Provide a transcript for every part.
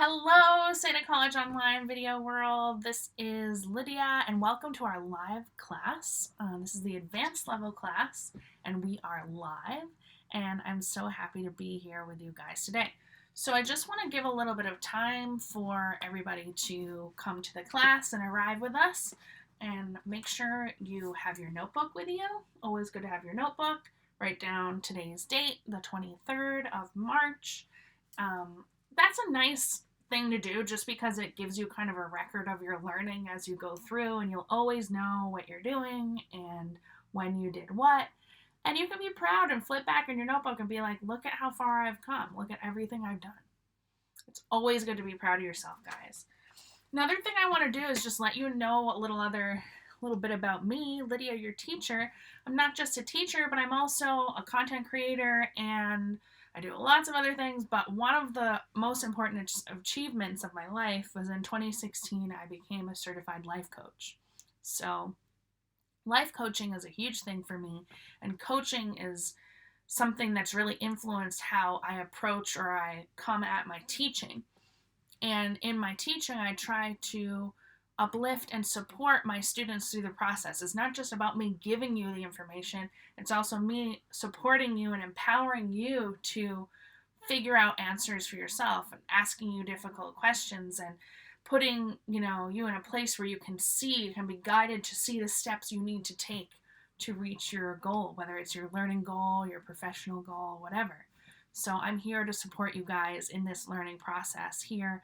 Hello, SEDA College Online video world. This is Lydia, and welcome to our live class. This is the advanced level class, and we are live, and I'm so happy to be here with you guys today. So I just want to give a little bit of time for everybody to come to the class and arrive with us, and make sure you have your notebook with you. Always good to have your notebook. Write down today's date, the 23rd of March. That's a nice thing to do just because it gives you kind of a record of your learning as you go through, and you'll always know what you're doing and when you did what. And you can be proud and flip back in your notebook and be like, look at how far I've come. Look at everything I've done. It's always good to be proud of yourself, guys. Another thing I want to do is just let you know a little bit about me, Lydia, your teacher. I'm not just a teacher, but I'm also a content creator, and I do lots of other things, but one of the most important achievements of my life was in 2016, I became a certified life coach. So life coaching is a huge thing for me, and coaching is something that's really influenced how I approach or I come at my teaching. And in my teaching, I try to uplift and support my students through the process. It's not just about me giving you the information, it's also me supporting you and empowering you to figure out answers for yourself and asking you difficult questions and putting, you in a place where you can be guided to see the steps you need to take to reach your goal, whether it's your learning goal, your professional goal, whatever. So I'm here to support you guys in this learning process here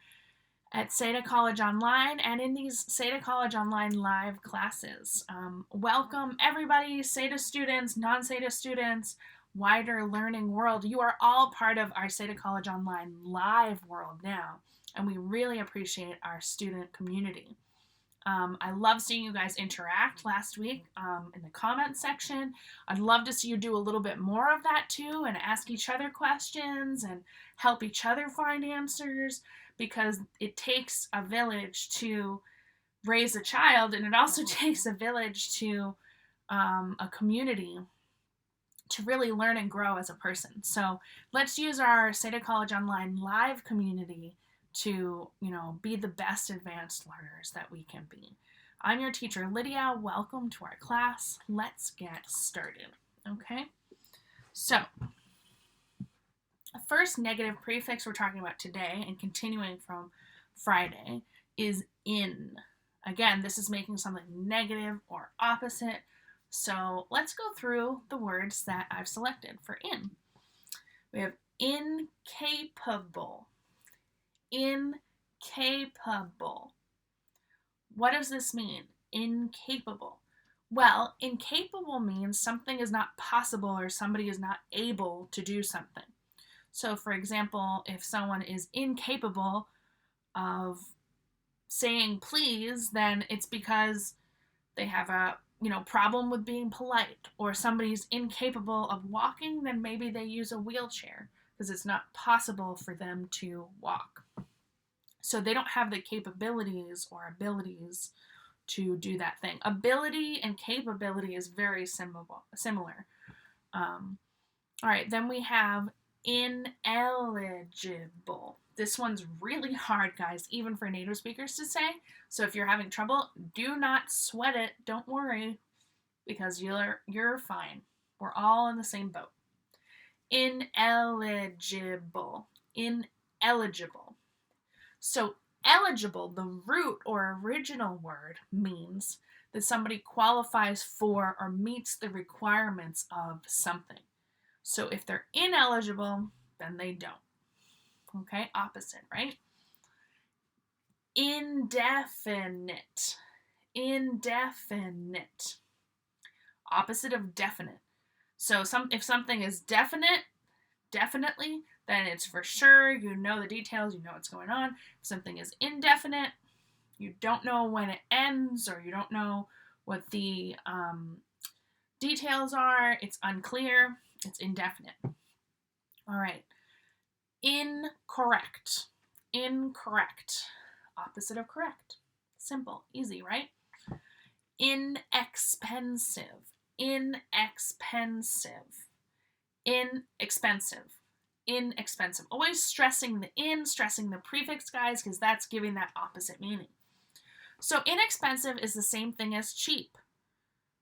at SEDA College Online and in these SEDA College Online live classes. Welcome everybody, SEDA students, non-SEDA students, wider learning world. You are all part of our SEDA College Online live world now, and we really appreciate our student community. I love seeing you guys interact last week in the comments section. I'd love to see you do a little bit more of that too and ask each other questions and help each other find answers, because it takes a village to raise a child, and it also takes a village to a community to really learn and grow as a person. So let's use our SEDA College Online live community to, be the best advanced learners that we can be. I'm your teacher, Lydia. Welcome to our class. Let's get started, okay? So, the first negative prefix we're talking about today, and continuing from Friday, is in. Again, this is making something negative or opposite. So let's go through the words that I've selected for in. We have incapable. Incapable. What does this mean? Incapable. Well, incapable means something is not possible or somebody is not able to do something. So, for example, if someone is incapable of saying please, then it's because they have a problem with being polite, or somebody's incapable of walking, then maybe they use a wheelchair because it's not possible for them to walk. So they don't have the capabilities or abilities to do that thing. Ability and capability is very similar. All right, then we have ineligible. This one's really hard, guys, even for native speakers to say. So if you're having trouble, do not sweat it. Don't worry, because you're fine. We're all in the same boat. Ineligible. Ineligible. So eligible, the root or original word, means that somebody qualifies for or meets the requirements of something. So if they're ineligible, then they don't. Okay, opposite, right? Indefinite. Indefinite. Opposite of definite. So if something is definite, definitely, then it's for sure, you know the details, you know what's going on. If something is indefinite, you don't know when it ends, or you don't know what the details are, it's unclear, it's indefinite. All right. Incorrect. Incorrect. Opposite of correct. Simple. Easy, right? Inexpensive. Inexpensive. Inexpensive. inexpensive. Always stressing the in, stressing the prefix, guys, because that's giving that opposite meaning. So inexpensive is the same thing as cheap,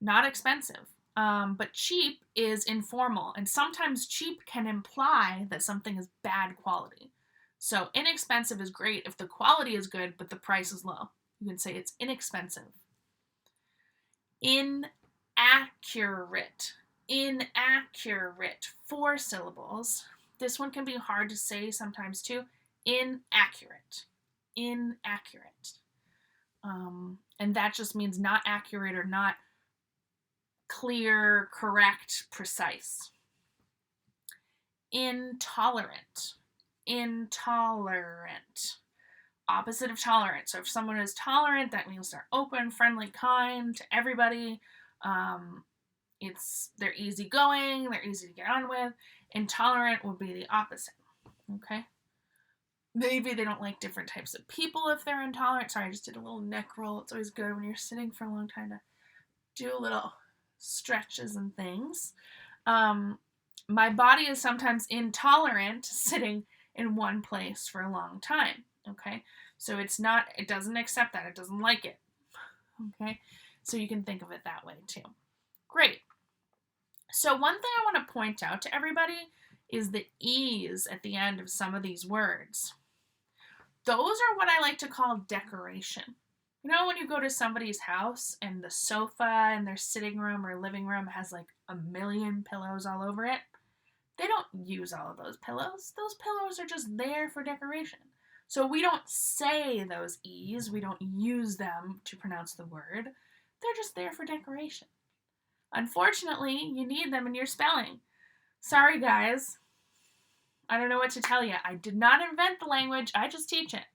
not expensive. But cheap is informal, and sometimes cheap can imply that something is bad quality. So inexpensive is great if the quality is good, but the price is low. You can say it's inexpensive. Inaccurate. Inaccurate. 4 syllables. This one can be hard to say sometimes too. Inaccurate. Inaccurate. And that just means not accurate or not clear, correct, precise. Intolerant. Intolerant. Opposite of tolerant. So if someone is tolerant, that means they're open, friendly, kind to everybody. They're easygoing, they're easy to get on with. Intolerant would be the opposite. Okay? Maybe they don't like different types of people if they're intolerant. Sorry, I just did a little neck roll. It's always good when you're sitting for a long time to do a little stretches and things. My body is sometimes intolerant sitting in one place for a long time. Okay, so it doesn't accept that. It doesn't like it. Okay, so you can think of it that way too. Great. So one thing I want to point out to everybody is the E's at the end of some of these words. Those are what I like to call decoration. You know when you go to somebody's house and the sofa in their sitting room or living room has like a million pillows all over it? They don't use all of those pillows. Those pillows are just there for decoration. So we don't say those E's. We don't use them to pronounce the word. They're just there for decoration. Unfortunately, you need them in your spelling. Sorry, guys. I don't know what to tell you. I did not invent the language. I just teach it.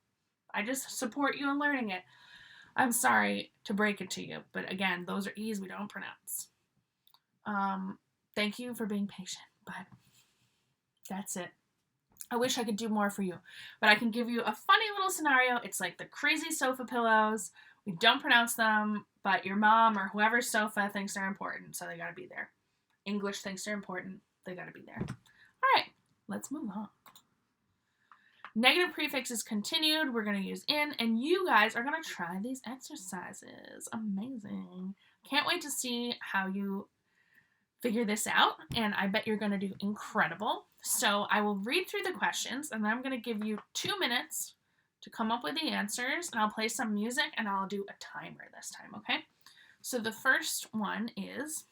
I just support you in learning it. I'm sorry to break it to you, but again, those are E's we don't pronounce. Thank you for being patient, but that's it. I wish I could do more for you, but I can give you a funny little scenario. It's like the crazy sofa pillows. We don't pronounce them, but your mom or whoever's sofa thinks they're important, so they gotta be there. English thinks they're important, they gotta be there. All right, let's move on. Negative prefixes continued. We're going to use in, and you guys are going to try these exercises. Amazing. Can't wait to see how you figure this out, and I bet you're going to do incredible. So I will read through the questions, and then I'm going to give you 2 minutes to come up with the answers, and I'll play some music, and I'll do a timer this time, okay? So the first one is,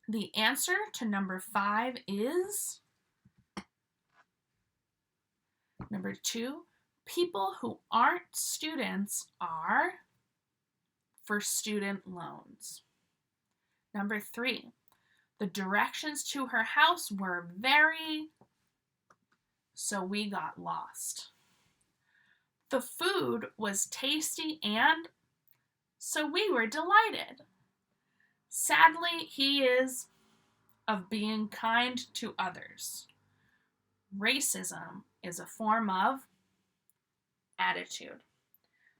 the answer to number 5 is... Number 2, people who aren't students are for student loans. Number 3, the directions to her house were very, so we got lost. The food was tasty and, so we were delighted. Sadly, he is of being kind to others. Racism is a form of attitude.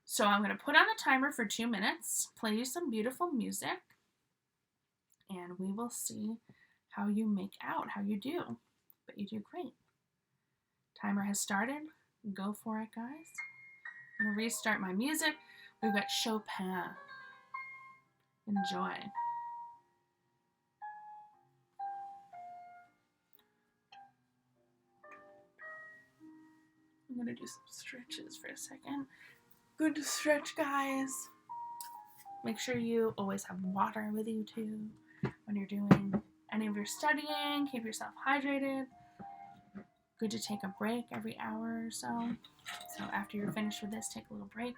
So I'm going to put on the timer for 2 minutes, play you some beautiful music, and we will see how you make out, how you do. But you do great. Timer has started. Go for it, guys. I'm going to restart my music. We've got Chopin. Enjoy. I'm going to do some stretches for a second. Good to stretch, guys. Make sure you always have water with you, too, when you're doing any of your studying. Keep yourself hydrated. Good to take a break every hour or so. So after you're finished with this, take a little break.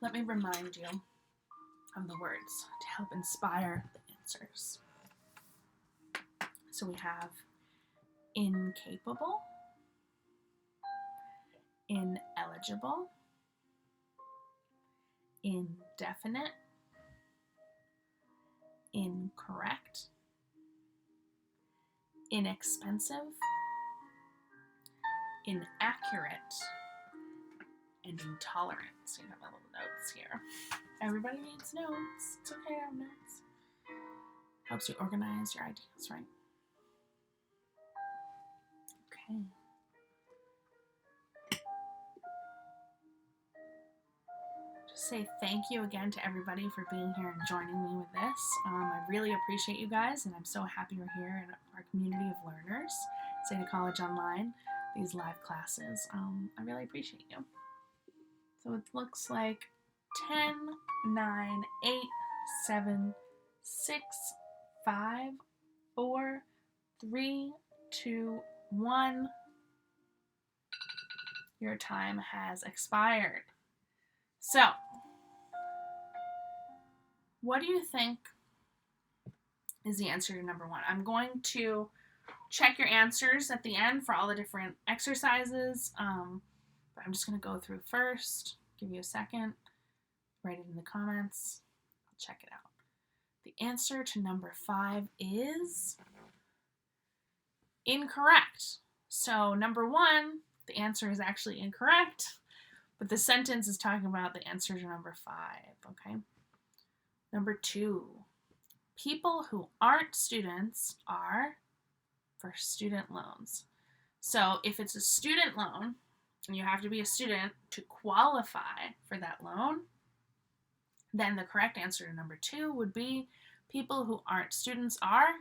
Let me remind you of the words to help inspire the answers. So we have incapable, ineligible, indefinite, incorrect, inexpensive, inaccurate, and intolerant. So you have my little notes here. Everybody needs notes. It's okay to have notes. Helps you organize your ideas, right? Okay. Just say thank you again to everybody for being here and joining me with this. I really appreciate you guys, and I'm so happy you're here in our community of learners, SEDA College Online, these live classes. I really appreciate you. So it looks like 10, 9, 8, 7, 6, 5, 4, 3, 2, 1. Your time has expired. So, what do you think is the answer to number 1? I'm going to check your answers at the end for all the different exercises. But I'm just going to go through first, give you a second, write it in the comments, I'll check it out. The answer to number 5 is incorrect. So number 1, the answer is actually incorrect, but the sentence is talking about the answer to number 5, okay? Number 2, people who aren't students are for student loans. So if it's a student loan, and you have to be a student to qualify for that loan, then the correct answer to number 2 would be people who aren't students are,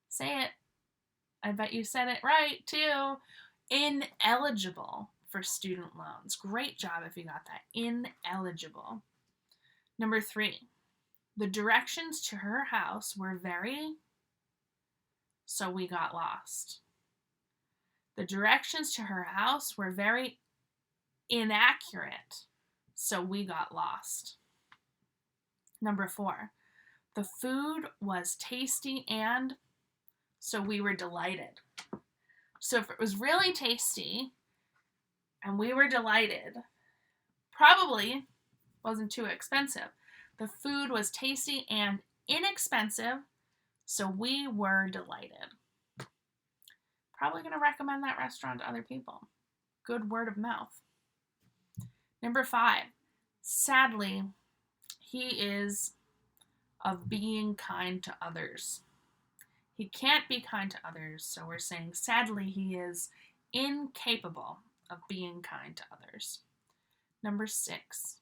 say it, I bet you said it right too, ineligible for student loans. Great job if you got that, ineligible. Number 3, the directions to her house were very, so we got lost. The directions to her house were very inaccurate, so we got lost. Number 4, the food was tasty and, so we were delighted. So if it was really tasty and we were delighted, probably wasn't too expensive. The food was tasty and inexpensive, so we were delighted. Probably going to recommend that restaurant to other people. Good word of mouth. Number 5, sadly, he is of being kind to others. He can't be kind to others, so we're saying sadly he is incapable of being kind to others. Number 6,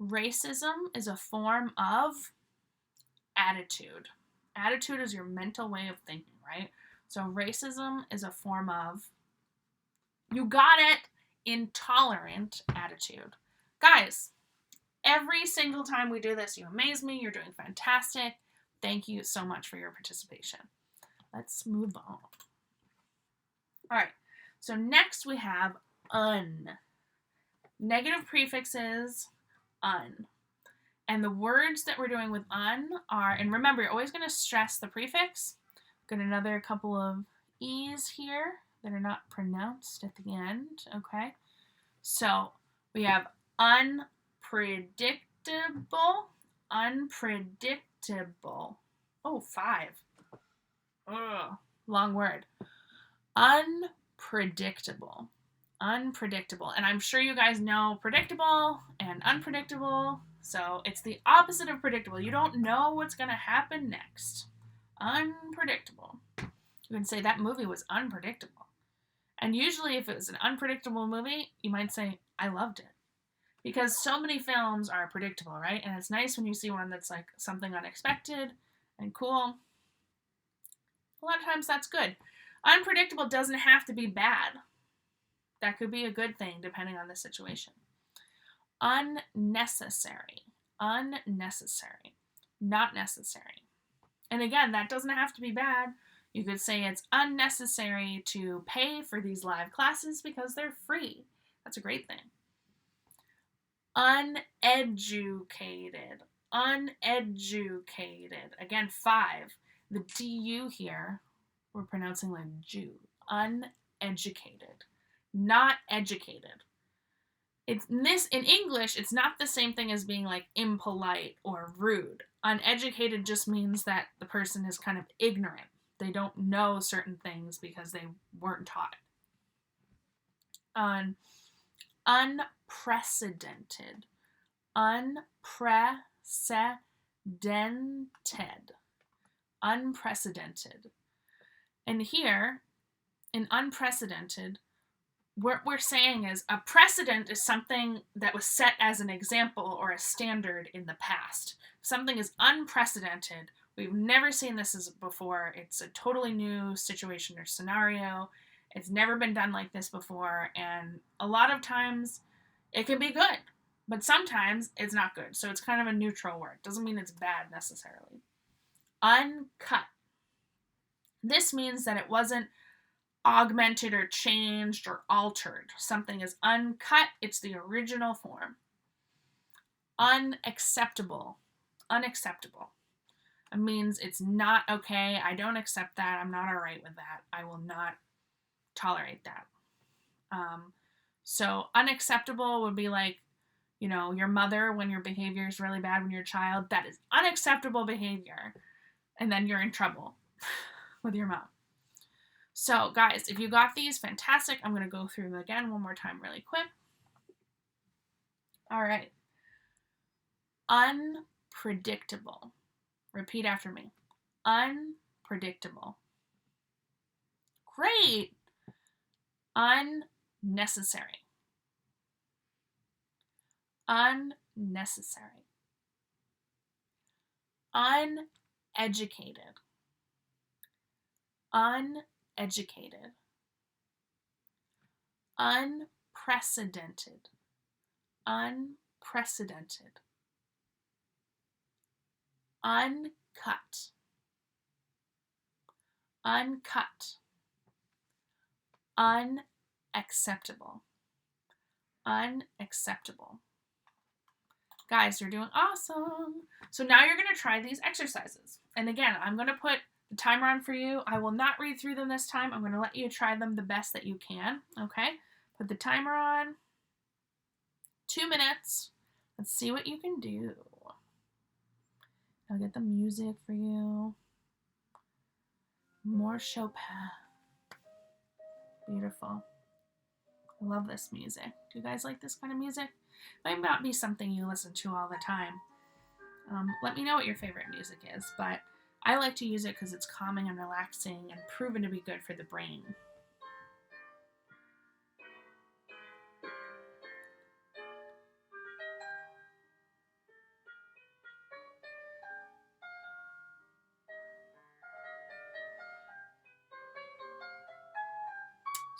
racism is a form of attitude. Attitude is your mental way of thinking, right? So racism is a form of, you got it, intolerant attitude. Guys, every single time we do this, you amaze me. You're doing fantastic. Thank you so much for your participation. Let's move on. All right, so next we have un. Negative prefixes, un. And the words that we're doing with un are, and remember, you're always going to stress the prefix. Got another couple of E's here that are not pronounced at the end, okay? So we have unpredictable, unpredictable. Oh, 5. Ugh, long word. Unpredictable, unpredictable. And I'm sure you guys know predictable and unpredictable. So it's the opposite of predictable. You don't know what's going to happen next. Unpredictable. You can say that movie was unpredictable. And usually if it was an unpredictable movie, you might say, I loved it. Because so many films are predictable, right? And it's nice when you see one that's like something unexpected and cool. A lot of times that's good. Unpredictable doesn't have to be bad. That could be a good thing depending on the situation. Unnecessary. Unnecessary. Not necessary. And again, that doesn't have to be bad. You could say it's unnecessary to pay for these live classes because they're free. That's a great thing. Uneducated. Uneducated. Again, 5. The DU here, we're pronouncing like Jew. Uneducated. Not educated. In English, it's not the same thing as being like impolite or rude. Uneducated just means that the person is kind of ignorant. They don't know certain things because they weren't taught. unprecedented, unprecedented, unprecedented. And here, in unprecedented, what we're saying is a precedent is something that was set as an example or a standard in the past. If something is unprecedented, we've never seen this before, it's a totally new situation or scenario, it's never been done like this before, and a lot of times it can be good, but sometimes it's not good. So it's kind of a neutral word. Doesn't mean it's bad necessarily. Uncut. This means that it wasn't augmented or changed or altered. Something is uncut, it's the original form. Unacceptable. Unacceptable. It means it's not okay. I don't accept that. I'm not all right with that. I will not tolerate that. So unacceptable would be like, your mother when your behavior is really bad when you're a child. That is unacceptable behavior. And then you're in trouble with your mom. So, guys, if you got these, fantastic. I'm going to go through them again one more time really quick. All right. Unpredictable. Repeat after me. Unpredictable. Great. Unnecessary. Unnecessary. Uneducated. Uneducated. Unprecedented. Unprecedented. Uncut. Uncut. Unacceptable. Unacceptable. Guys, you're doing awesome. So now you're going to try these exercises. And again, I'm going to put the timer on for you. I will not read through them this time. I'm going to let you try them the best that you can. Okay? Put the timer on. 2 minutes. Let's see what you can do. I'll get the music for you. More Chopin. Beautiful. I love this music. Do you guys like this kind of music? It might not be something you listen to all the time. Let me know what your favorite music is, but I like to use it because it's calming and relaxing and proven to be good for the brain.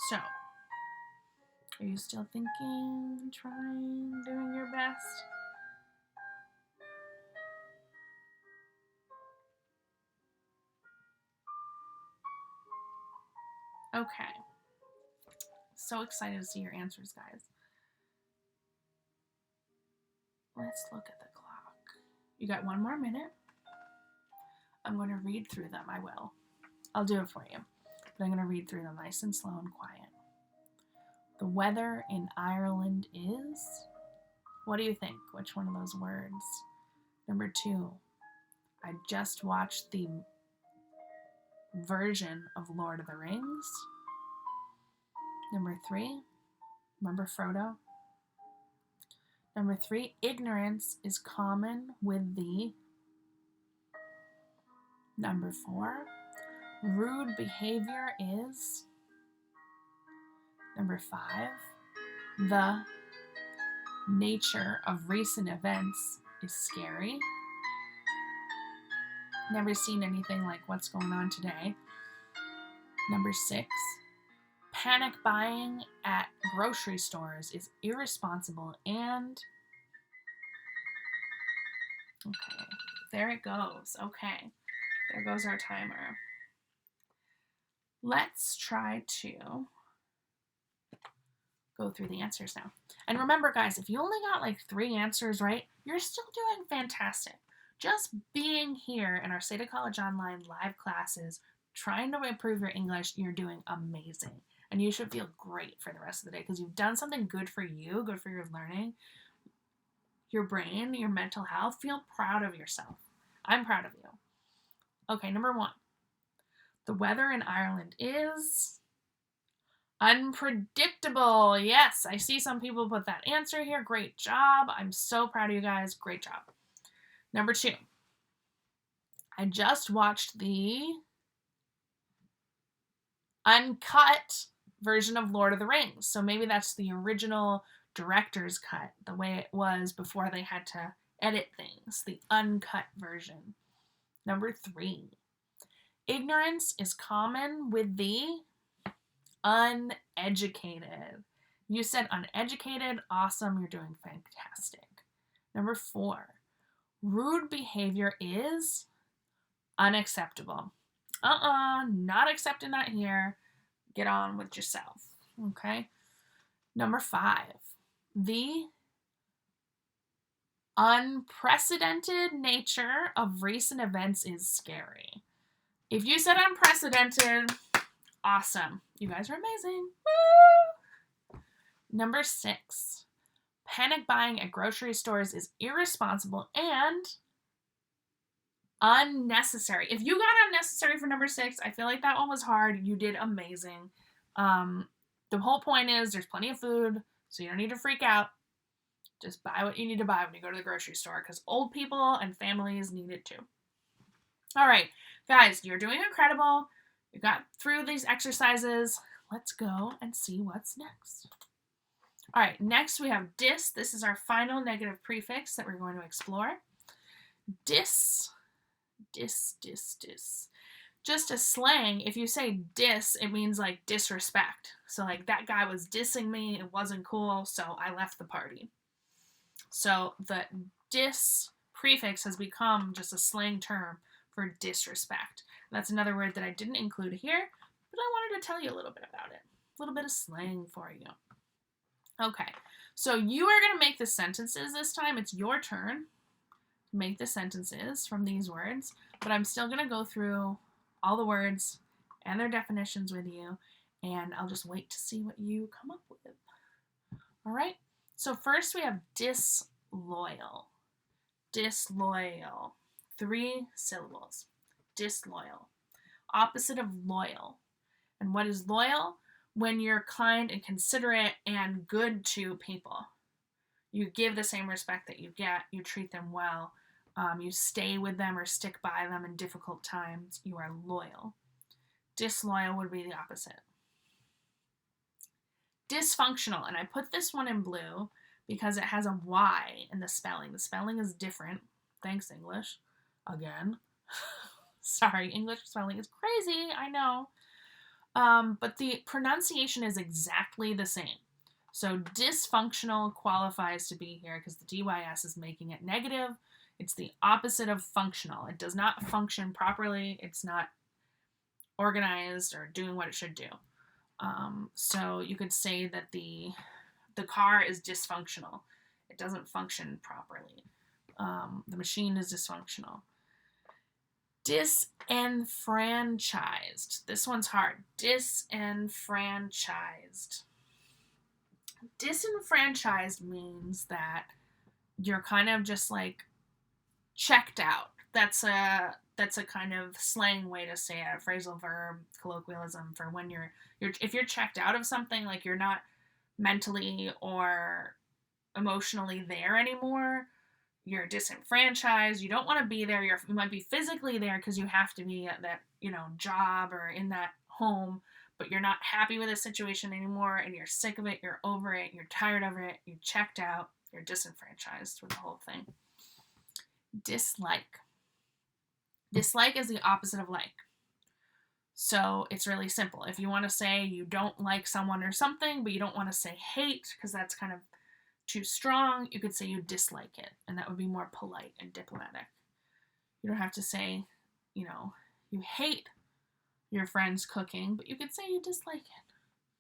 So, are you still thinking, trying, doing your best? Okay. So excited to see your answers, guys. Let's look at the clock. You got 1 more minute. I'm going to read through them. I will. I'll do it for you. But I'm going to read through them nice and slow and quiet. The weather in Ireland is... What do you think? Which one of those words? Number 2. I just watched the version of Lord of the Rings. Number 3. Remember Frodo? Number 3. Ignorance is common with the... Number 4. Rude behavior is... Number 5. The nature of recent events is scary. Never seen anything like what's going on today. Number 6. Panic buying at grocery stores is irresponsible and... Okay, there it goes. Okay, there goes our timer. Let's try to go through the answers now. And remember, guys, if you only got like 3 answers right, you're still doing fantastic. Just being here in our SEDA College Online live classes, trying to improve your English, you're doing amazing. And you should feel great for the rest of the day because you've done something good for you, good for your learning, your brain, your mental health. Feel proud of yourself. I'm proud of you. Okay, number 1. The weather in Ireland is Unpredictable. Yes, I see some people put that answer here. Great job. I'm so proud of you guys. Great job. Number 2. I just watched the uncut version of Lord of the Rings. So maybe that's the original director's cut, the way it was before they had to edit things, the uncut version. Number 3. Ignorance is common with the uneducated. You said uneducated. Awesome. You're doing fantastic. Number 4. Rude behavior is unacceptable. Not accepting that here. Get on with yourself. Okay. Number 5. The unprecedented nature of recent events is scary. If you said unprecedented, awesome. You guys are amazing. Woo! Number 6. Panic buying at grocery stores is irresponsible and unnecessary. If you got unnecessary for number 6, I feel like that one was hard. You did amazing. The whole point is there's plenty of food, so you don't need to freak out. Just buy what you need to buy when you go to the grocery store, because old people and families need it too. All right, guys, you're doing incredible. You got through these exercises. Let's go and see what's next. All right, next we have dis. This is our final negative prefix that we're going to explore. Dis. Just a slang, if you say dis, it means like disrespect. So like that guy was dissing me, it wasn't cool, so I left the party. So the dis prefix has become just a slang term for disrespect. That's another word that I didn't include here, but I wanted to tell you a little bit about it. A little bit of slang for you. Okay, so you are going to make the sentences this time. It's your turn to make the sentences from these words, but I'm still going to go through all the words and their definitions with you, and I'll just wait to see what you come up with. All right, so first we have disloyal. Disloyal. 3 syllables. Disloyal. Opposite of loyal. And what is loyal? When you're kind and considerate and good to people. You give the same respect that you get. You treat them well. You stay with them or stick by them in difficult times. You are loyal. Disloyal would be the opposite. Dysfunctional. And I put this one in blue because it has a Y in the spelling. The spelling is different. Thanks, English. Again. Sorry, English spelling is crazy. I know. But the pronunciation is exactly the same. So dysfunctional qualifies to be here because the DYS is making it negative. It's the opposite of functional. It does not function properly. It's not organized or doing what it should do. So you could say that the car is dysfunctional. It doesn't function properly. The machine is dysfunctional. Disenfranchised. This one's hard. Disenfranchised. Disenfranchised means that you're kind of just like checked out. That's a kind of slang way to say it, phrasal verb, colloquialism for when if you're checked out of something, like you're not mentally or emotionally there anymore. You're disenfranchised. You don't want to be there. You might be physically there because you have to be at that, job or in that home, but you're not happy with the situation anymore and you're sick of it. You're over it. You're tired of it. You're checked out. You're disenfranchised with the whole thing. Dislike. Dislike is the opposite of like. So it's really simple. If you want to say you don't like someone or something, but you don't want to say hate because that's kind of too strong, you could say you dislike it, and that would be more polite and diplomatic. You don't have to say, you hate your friend's cooking, but you could say you dislike it.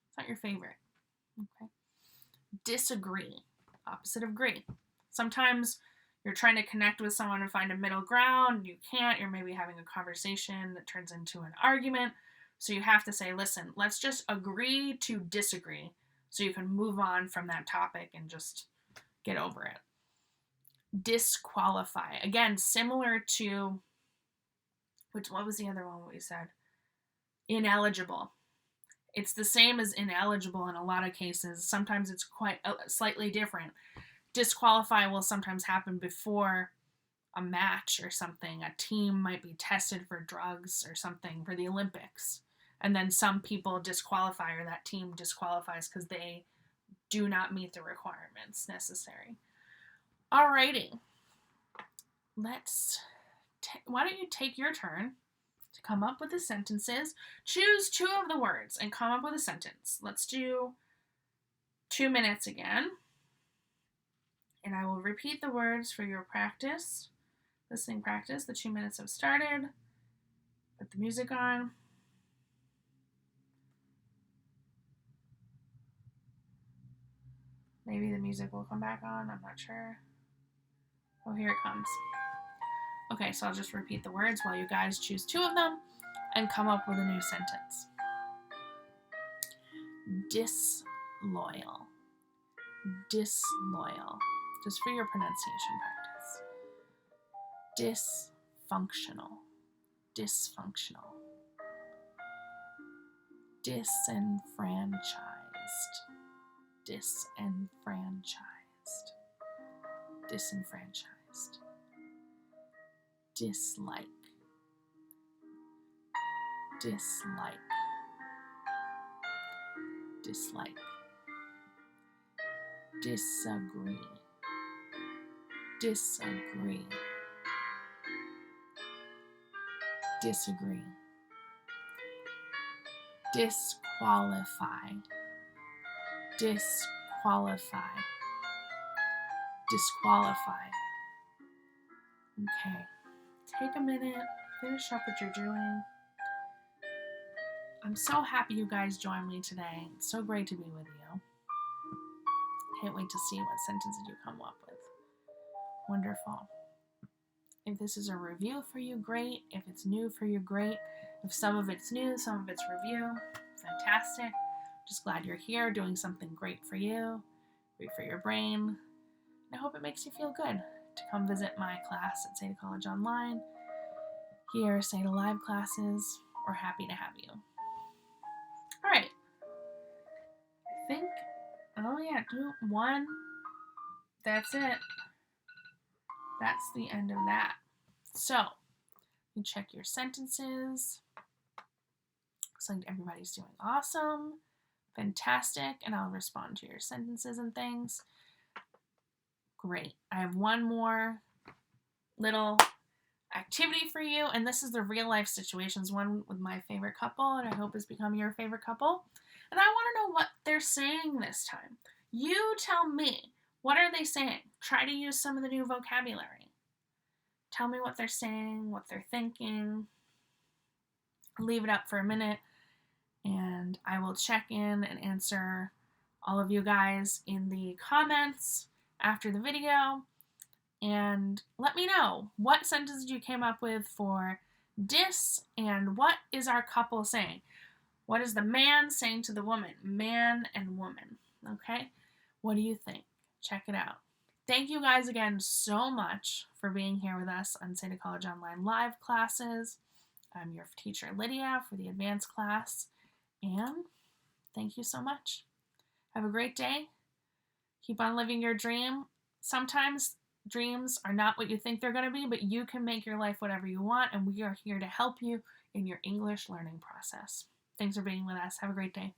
It's not your favorite. Okay. Disagree. Opposite of agree. Sometimes you're trying to connect with someone and find a middle ground. You can't. You're maybe having a conversation that turns into an argument. So you have to say, listen, let's just agree to disagree so you can move on from that topic and just get over it. Disqualify. Again, similar to, what was the other one we said? Ineligible. It's the same as ineligible in a lot of cases. Sometimes it's quite slightly different. Disqualify will sometimes happen before a match or something. A team might be tested for drugs or something for the Olympics. And then some people disqualify, or that team disqualifies because they do not meet the requirements necessary. Alrighty. Why don't you take your turn to come up with the sentences. Choose 2 of the words and come up with a sentence. Let's do 2 minutes again. And I will repeat the words for your practice, listening practice. The 2 minutes have started. Put the music on. Maybe the music will come back on. I'm not sure. Oh, here it comes. Okay, so I'll just repeat the words while you guys choose 2 of them and come up with a new sentence. Disloyal. Disloyal. Just for your pronunciation practice. Dysfunctional. Dysfunctional. Disenfranchised. Disenfranchised. Disenfranchised. Dislike. Dislike. Dislike. Disagree. Disagree. Disagree. Disqualify. Disqualify. Disqualify. Okay. Take a minute, finish up what you're doing. I'm so happy you guys joined me today. It's so great to be with you. Can't wait to see what sentences you come up with. Wonderful. If this is a review for you, great. If it's new for you, great. If some of it's new, some of it's review, fantastic. Just glad you're here doing something great for you, great for your brain. I hope it makes you feel good to come visit my class at SEDA College Online. Here, SEDA Live classes. We're happy to have you. All right. I think, do 1. That's it. That's the end of that. So, you check your sentences. Looks like everybody's doing awesome. Fantastic. And I'll respond to your sentences and things. Great. I have one more little activity for you, and this is the real life situations one with my favorite couple, and I hope has become your favorite couple. And I want to know what they're saying this time. You tell me, what are they saying? Try to use some of the new vocabulary. Tell me what they're saying, what they're thinking. Leave it up for a minute, and I will check in and answer all of you guys in the comments after the video. And let me know what sentences you came up with for dis, and what is our couple saying? What is the man saying to the woman? Man and woman, okay? What do you think? Check it out. Thank you guys again so much for being here with us on SEDA College Online Live classes. I'm your teacher, Lydia, for the advanced class, and thank you so much. Have a great day. Keep on living your dream. Sometimes dreams are not what you think they're going to be, but you can make your life whatever you want, and we are here to help you in your English learning process. Thanks for being with us. Have a great day.